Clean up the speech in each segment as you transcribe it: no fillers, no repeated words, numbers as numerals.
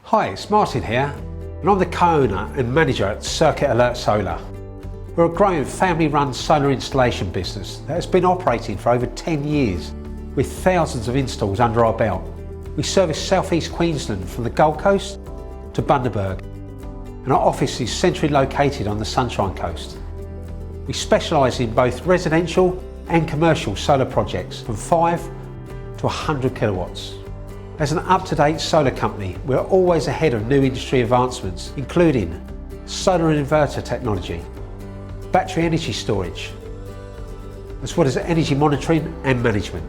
Hi, it's Martin here, and I'm the co-owner and manager at CAE Solar. We're a growing family-run solar installation business that has been operating for over 10 years with thousands of installs under our belt. We service South East Queensland from the Gold Coast to Bundaberg, and our office is centrally located on the Sunshine Coast. We specialise in both residential and commercial solar projects from 5 to 100 kilowatts. As an up-to-date solar company, we're always ahead of new industry advancements, including solar inverter technology, battery energy storage, as well as energy monitoring and management.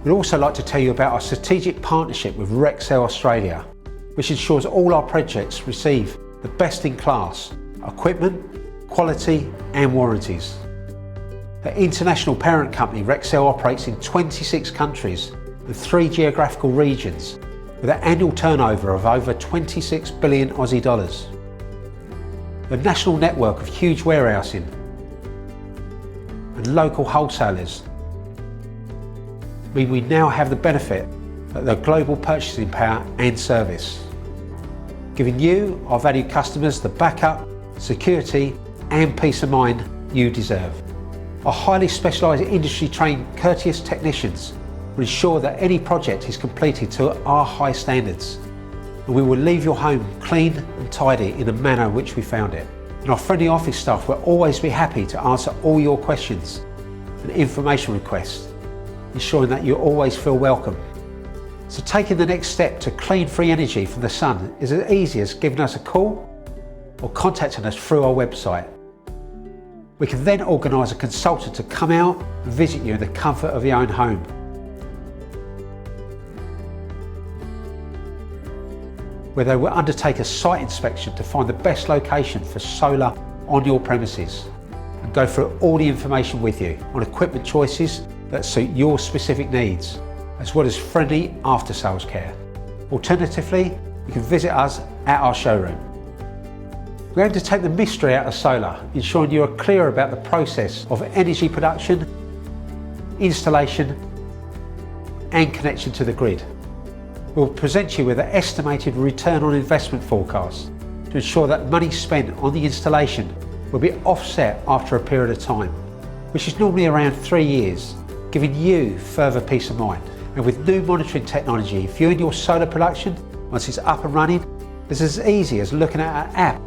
We'd also like to tell you about our strategic partnership with Rexel Australia, which ensures all our projects receive the best-in-class equipment, quality and warranties. The international parent company Rexel operates in 26 countries and 3 geographical regions with an annual turnover of over 26 billion Aussie dollars. The national network of huge warehousing and local wholesalers mean we now have the benefit of their global purchasing power and service, giving you, our valued customers, the backup, security and peace of mind you deserve. Our highly specialised industry-trained courteous technicians will ensure that any project is completed to our high standards, and we will leave your home clean and tidy in the manner in which we found it. And our friendly office staff will always be happy to answer all your questions and information requests, ensuring that you always feel welcome. So taking the next step to clean free energy from the sun is as easy as giving us a call or contacting us through our website. We can then organise a consultant to come out and visit you in the comfort of your own home. Where they will undertake a site inspection to find the best location for solar on your premises and go through all the information with you on equipment choices that suit your specific needs, as well as friendly after-sales care. Alternatively, you can visit us at our showroom. We're going to take the mystery out of solar, ensuring you are clear about the process of energy production, installation and connection to the grid. We'll present you with an estimated return on investment forecast to ensure that money spent on the installation will be offset after a period of time, which is normally around 3 years, giving you further peace of mind. And with new monitoring technology, viewing your solar production once it's up and running is as easy as looking at an app.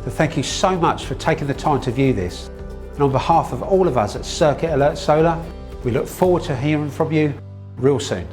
So thank you so much for taking the time to view this. And on behalf of all of us at CAE Solar, we look forward to hearing from you real soon.